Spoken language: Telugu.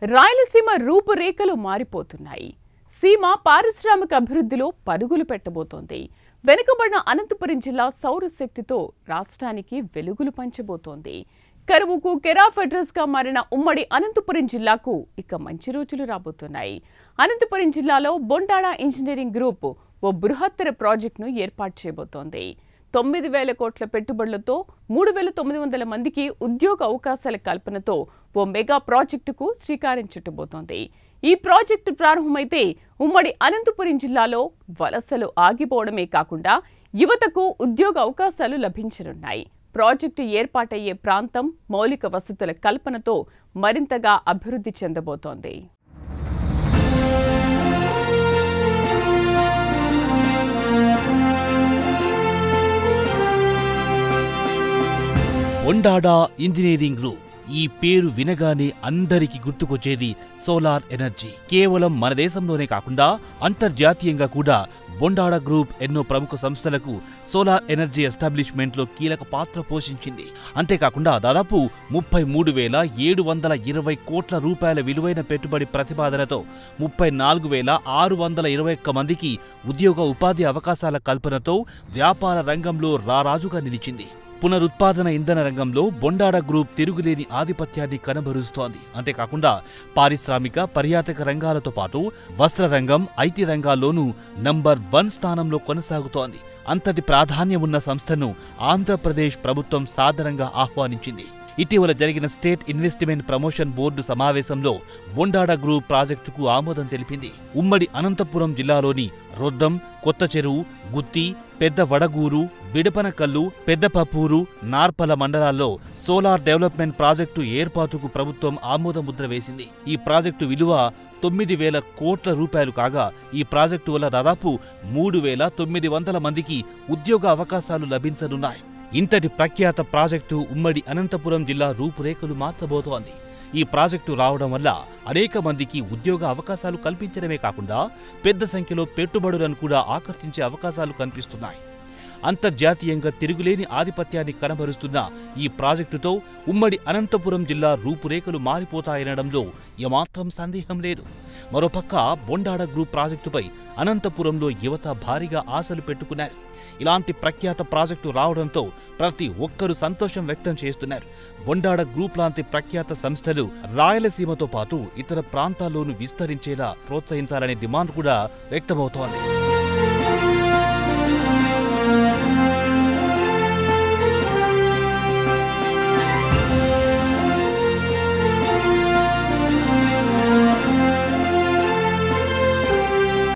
రాయలసీమ రూపురేఖలు మారిపోతున్నాయి. సీమ పారిశ్రామిక అభివృద్ధిలో పరుగులు పెట్టబోతోంది. వెనుకబడిన అనంతపురం జిల్లా సౌరశక్తితో రాష్ట్రానికి వెలుగులు పంచబోతోంది. కరువుకు కెరాఫ్ అడ్రస్ గా మారిన ఉమ్మడి అనంతపురం జిల్లాకు ఇక మంచి రోజులు రాబోతున్నాయి. అనంతపురం జిల్లాలో బొండాడ ఇంజనీరింగ్ గ్రూప్ ఓ బృహత్తర ప్రాజెక్టును ఏర్పాటు చేయబోతోంది. 9,000 కోట్ల పెట్టుబడులతో 3,900 మందికి ఉద్యోగ అవకాశాల కల్పనతో ఓ మెగా ప్రాజెక్టుకు శ్రీకారం చుట్టబోతోంది. ఈ ప్రాజెక్టు ప్రారంభమైతే ఉమ్మడి అనంతపురం జిల్లాలో వలసలు ఆగిపోవడమే కాకుండా యువతకు ఉద్యోగ అవకాశాలు లభించనున్నాయి. ప్రాజెక్టు ఏర్పాటయ్యే ప్రాంతం మౌలిక వసతుల కల్పనతో మరింతగా అభివృద్ధి చెందబోతోంది. బొండాడ ఇంజనీరింగ్ గ్రూప్ ఈ పేరు వినగానే అందరికీ గుర్తుకొచ్చేది సోలార్ ఎనర్జీ. కేవలం మన దేశంలోనే కాకుండా అంతర్జాతీయంగా కూడా బొండాడ గ్రూప్ ఎన్నో ప్రముఖ సంస్థలకు సోలార్ ఎనర్జీ ఎస్టాబ్లిష్మెంట్లో కీలక పాత్ర పోషించింది. అంతేకాకుండా దాదాపు 33,720 కోట్ల రూపాయల విలువైన పెట్టుబడి ప్రతిపాదనతో 34,621 మందికి ఉద్యోగ ఉపాధి అవకాశాల కల్పనతో వ్యాపార రంగంలో రారాజుగా నిలిచింది. పునరుత్పాదన ఇంధన రంగంలో బొండాడ గ్రూప్ తిరుగులేని ఆధిపత్యాన్ని కనబరుస్తోంది. అంతేకాకుండా పారిశ్రామిక పర్యాటక రంగాలతో పాటు వస్త్ర రంగం, ఐటీ రంగాల్లోనూ నంబర్ 1 స్థానంలో కొనసాగుతోంది. అంతటి ప్రాధాన్యమున్న సంస్థను ఆంధ్రప్రదేశ్ ప్రభుత్వం సాదరంగా ఆహ్వానించింది. ఇటీవల జరిగిన స్టేట్ ఇన్వెస్ట్మెంట్ ప్రమోషన్ బోర్డు సమావేశంలో బొండాడ గ్రూప్ ప్రాజెక్టుకు ఆమోదం తెలిపింది. ఉమ్మడి అనంతపురం జిల్లాలోని రొద్దం, కొత్త చెరువు, గుత్తి, పెద్ద వడగూరు, విడపనకల్లు, పెద్దపప్పూరు, నార్పల మండలాల్లో సోలార్ డెవలప్మెంట్ ప్రాజెక్టు ఏర్పాటుకు ప్రభుత్వం ఆమోద ముద్ర వేసింది. ఈ ప్రాజెక్టు విలువ 9,000 కోట్ల రూపాయలు కాగా ఈ ప్రాజెక్టు వల్ల దాదాపు 3,900 మందికి ఉద్యోగ అవకాశాలు లభించనున్నాయి. ఇంతటి ప్రఖ్యాత ప్రాజెక్టు ఉమ్మడి అనంతపురం జిల్లా రూపురేఖలు మార్చబోతోంది. ఈ ప్రాజెక్టు రావడం వల్ల అనేక మందికి ఉద్యోగ అవకాశాలు కల్పించడమే కాకుండా పెద్ద సంఖ్యలో పెట్టుబడులను కూడా ఆకర్షించే అవకాశాలు కనిపిస్తున్నాయి. అంతర్జాతీయంగా తిరుగులేని ఆధిపత్యాన్ని కనబరుస్తున్న ఈ ప్రాజెక్టుతో ఉమ్మడి అనంతపురం జిల్లా రూపురేఖలు మారిపోతాయనడంలో ఏమాత్రం సందేహం లేదు. మరోపక్క బొండాడ గ్రూప్ ప్రాజెక్టుపై అనంతపురంలో యువత భారీగా ఆశలు పెట్టుకున్నారు. ఇలాంటి ప్రఖ్యాత ప్రాజెక్టు రావడంతో ప్రతి ఒక్కరూ సంతోషం వ్యక్తం చేస్తున్నారు. బొండాడ గ్రూప్ లాంటి ప్రఖ్యాత సంస్థలు రాయలసీమతో పాటు ఇతర ప్రాంతాల్లోనూ విస్తరించేలా ప్రోత్సహించాలనే డిమాండ్ కూడా వ్యక్తమవుతోంది.